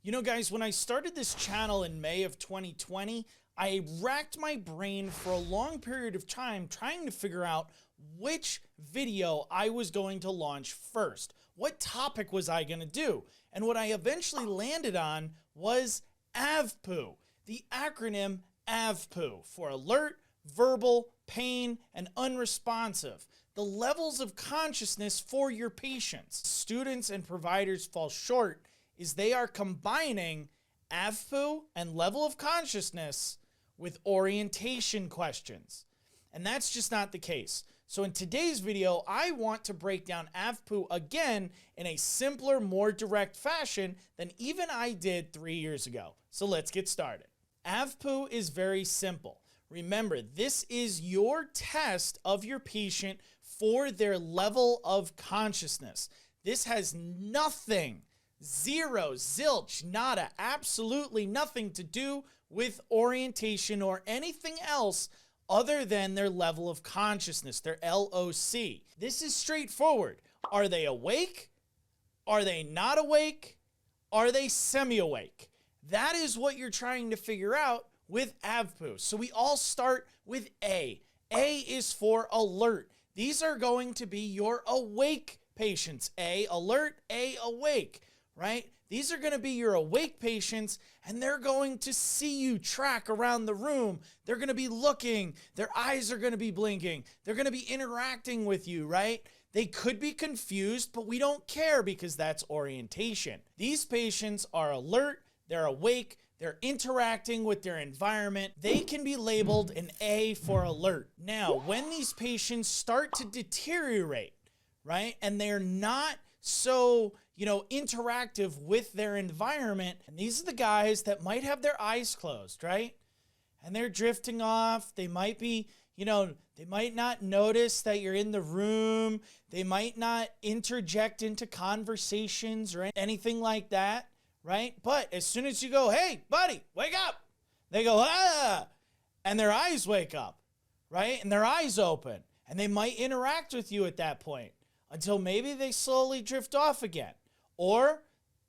You know, guys, when I started this channel in May of 2020, I racked my brain for a long period of time trying to figure out which video I was going to launch first. What topic was I going to do? And what I eventually landed on was AVPU, the acronym AVPU for Alert, Verbal, Pain, and Unresponsive, the levels of consciousness for your patients. Students and providers fall short is they are combining AVPU and level of consciousness with orientation questions. And that's just not the case. So in today's video, I want to break down AVPU again in a simpler, more direct fashion than even I did 3 years ago. So let's get started. AVPU is very simple. Remember, this is your test of your patient for their level of consciousness. This has nothing, zero, zilch, nada, absolutely nothing to do with orientation or anything else other than their level of consciousness, their LOC. This is straightforward. Are they awake? Are they not awake? Are they semi-awake? That is what you're trying to figure out with AVPU. So we all start with A. A is for alert. These are going to be your awake patients. A, alert, A, awake, right? These are going to be your awake patients, and they're going to see you track around the room. They're going to be looking. Their eyes are going to be blinking. They're going to be interacting with you, right? They could be confused, but we don't care because that's orientation. These patients are alert. They're awake. They're interacting with their environment. They can be labeled an A for alert. Now, when these patients start to deteriorate, right, and they're not so, interactive with their environment, and these are the guys that might have their eyes closed, right? And they're drifting off. They might be, they might not notice that you're in the room. They might not interject into conversations or anything like that, right? But as soon as you go, hey, buddy, wake up, they go, ah, and their eyes wake up, right? And their eyes open, and they might interact with you at that point until maybe they slowly drift off again, or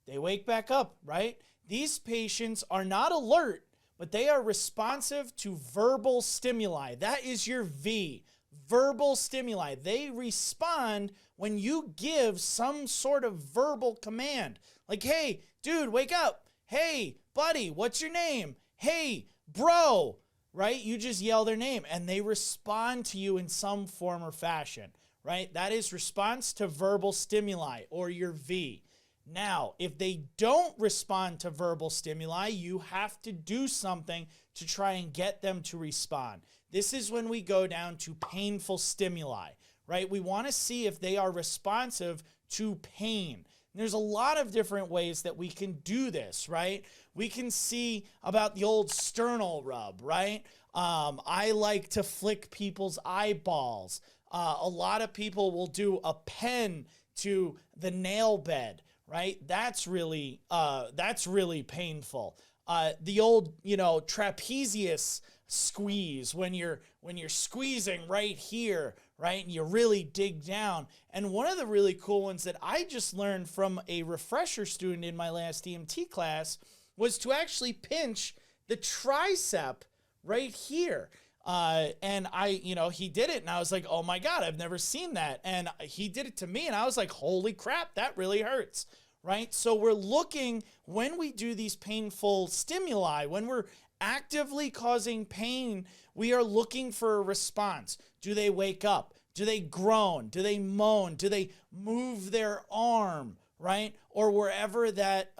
they wake back up, right? These patients are not alert, but they are responsive to verbal stimuli. That is your V, verbal stimuli. They respond when you give some sort of verbal command. Like, hey, dude, wake up. Hey, buddy, what's your name? Hey, bro, right? You just yell their name and they respond to you in some form or fashion, right? That is response to verbal stimuli, or your V. Now, if they don't respond to verbal stimuli, you have to do something to try and get them to respond. This is when we go down to painful stimuli, right? We want to see if they are responsive to pain. And there's a lot of different ways that we can do this, right? We can see about the old sternal rub, right? I like to flick people's eyeballs. A lot of people will do a pen to the nail bed, right? That's really painful. The old, trapezius squeeze when you're squeezing right here, right? And you really dig down. And one of the really cool ones that I just learned from a refresher student in my last EMT class was to actually pinch the tricep right here. And he did it and I was like, oh my God, I've never seen that. And he did it to me and I was like, holy crap, that really hurts, right? So we're looking, when we do these painful stimuli, when we're actively causing pain, we are looking for a response. Do they wake up? Do they groan? Do they moan? Do they move their arm? Right? Or wherever that,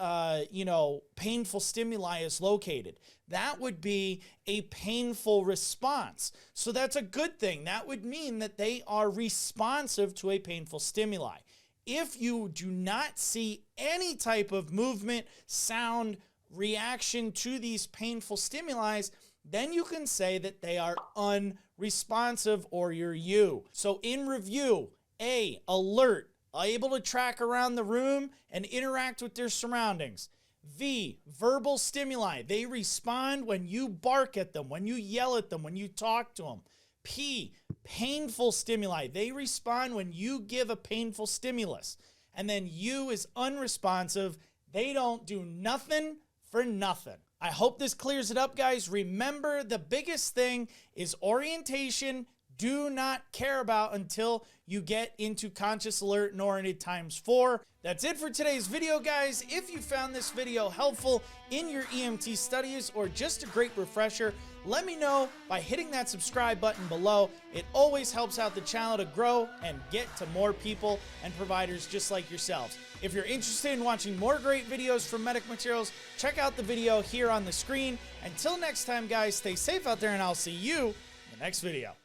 painful stimuli is located. That would be a painful response. So that's a good thing. That would mean that they are responsive to a painful stimuli. If you do not see any type of movement, sound, reaction to these painful stimuli, then you can say that they are unresponsive, or your U. So in review, A, alert, able to track around the room and interact with their surroundings. V, verbal stimuli. They respond when you bark at them, when you yell at them, when you talk to them. P, painful stimuli. They respond when you give a painful stimulus. And then U is unresponsive. they don't do nothing for nothing. I hope this clears it up, guys. Remember, the biggest thing is orientation. Do not care about until you get into conscious alert and oriented ×4. That's it for today's video, guys. If you found this video helpful in your EMT studies or just a great refresher, let me know by hitting that subscribe button below. It always helps out the channel to grow and get to more people and providers just like yourselves. If you're interested in watching more great videos from Medic Materials, check out the video here on the screen. Until next time, guys, stay safe out there, and I'll see you in the next video.